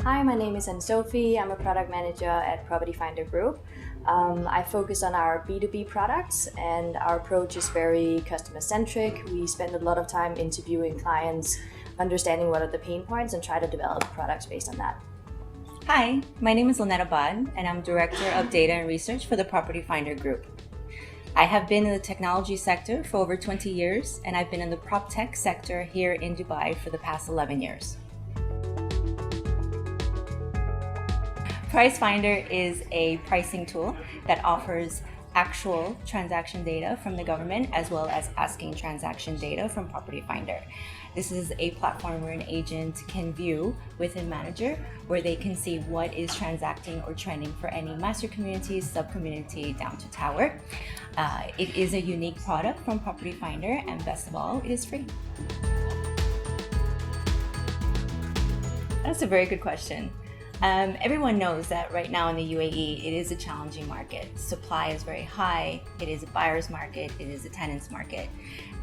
Hi, my name is Anne-Sophie. I'm a product manager at Property Finder Group. I focus on our B2B products, and our approach is very customer-centric. We spend a lot of time interviewing clients, understanding what are the pain points, and try to develop products based on that. Hi, my name is Lynette Abad, and I'm Director of Data and Research for the Property Finder Group. I have been in the technology sector for over 20 years, and I've been in the prop tech sector here in Dubai for the past 11 years. Price Finder is a pricing tool that offers actual transaction data from the government as well as asking transaction data from Property Finder. This is a platform where an agent can view within Manager where they can see what is transacting or trending for any master community, sub-community down to tower. It is a unique product from Property Finder, and best of all, it is free. That's a very good question. Everyone knows that right now in the UAE, it is a challenging market. Supply is very high. It is a buyer's market. It is a tenant's market.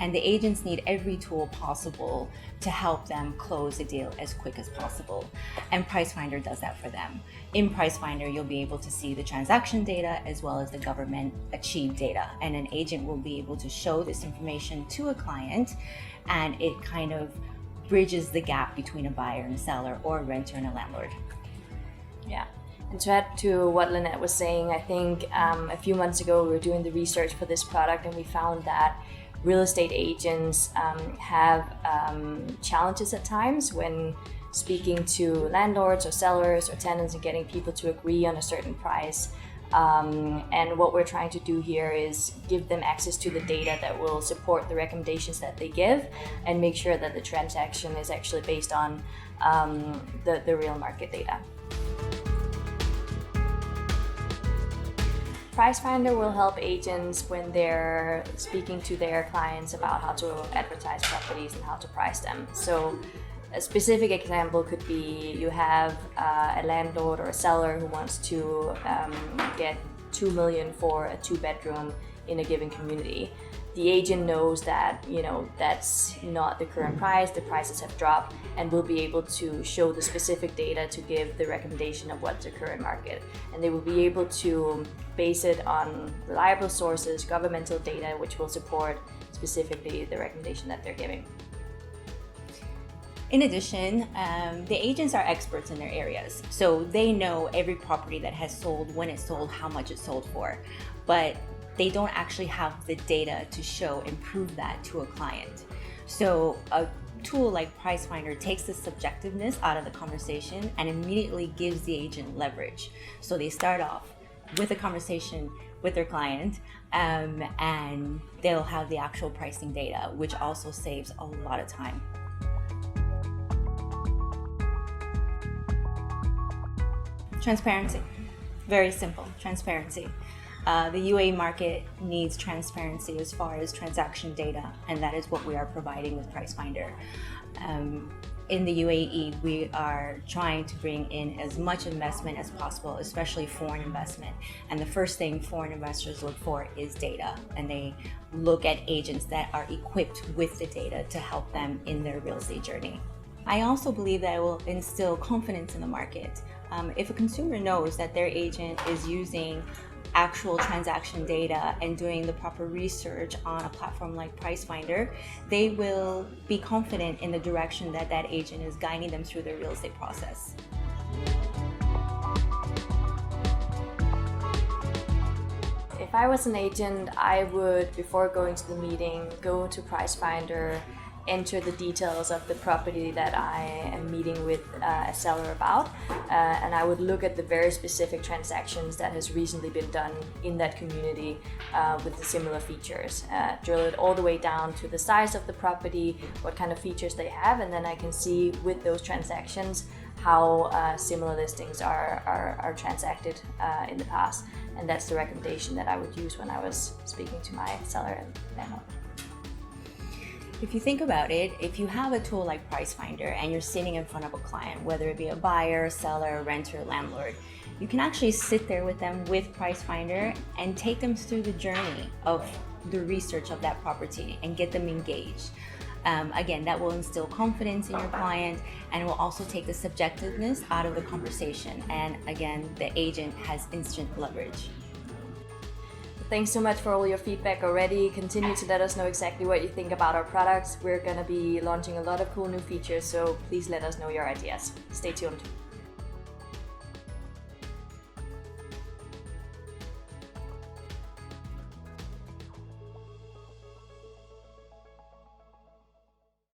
And the agents need every tool possible to help them close a deal as quick as possible. And Price Finder does that for them. In Price Finder, you'll be able to see the transaction data as well as the government achieved data. And an agent will be able to show this information to a client, and it kind of bridges the gap between a buyer and a seller, or a renter and a landlord. Yeah, and to add to what Lynette was saying, I think a few months ago we were doing the research for this product, and we found that real estate agents have challenges at times when speaking to landlords or sellers or tenants and getting people to agree on a certain price. And what we're trying to do here is give them access to the data that will support the recommendations that they give, and make sure that the transaction is actually based on the real market data. Price Finder will help agents when they're speaking to their clients about how to advertise properties and how to price them. So a specific example could be you have a landlord or a seller who wants to get 2 million for a 2-bedroom in a given community. The agent knows that, that's not the current price, the prices have dropped, and will be able to show the specific data to give the recommendation of what's the current market. And they will be able to base it on reliable sources, governmental data, which will support specifically the recommendation that they're giving. In addition, the agents are experts in their areas, so they know every property that has sold, when it sold, how much it sold for, but they don't actually have the data to show and prove that to a client. So a tool like Price Finder takes the subjectiveness out of the conversation and immediately gives the agent leverage. So they start off with a conversation with their client, and they'll have the actual pricing data, which also saves a lot of time. Transparency. Very simple. Transparency. The UAE market needs transparency as far as transaction data, and that is what we are providing with Price Finder. In the UAE, we are trying to bring in as much investment as possible, especially foreign investment. And the first thing foreign investors look for is data, and they look at agents that are equipped with the data to help them in their real estate journey. I also believe that it will instill confidence in the market. If a consumer knows that their agent is using actual transaction data and doing the proper research on a platform like Price Finder, they will be confident in the direction that that agent is guiding them through their real estate process. If I was an agent, I would, before going to the meeting, go to Price Finder, enter the details of the property that I am meeting with a seller about, and I would look at the very specific transactions that has recently been done in that community with the similar features. Drill it all the way down to the size of the property, what kind of features they have, and then I can see with those transactions how similar listings are transacted in the past. And that's the recommendation that I would use when I was speaking to my seller and landlord. If you think about it, if you have a tool like Price Finder and you're sitting in front of a client, whether it be a buyer, seller, renter, landlord, you can actually sit there with them with Price Finder and take them through the journey of the research of that property and get them engaged. Again, that will instill confidence in your client, and will also take the subjectiveness out of the conversation. And again, the agent has instant leverage. Thanks so much for all your feedback already. Continue to let us know exactly what you think about our products. We're going to be launching a lot of cool new features, so please let us know your ideas. Stay tuned.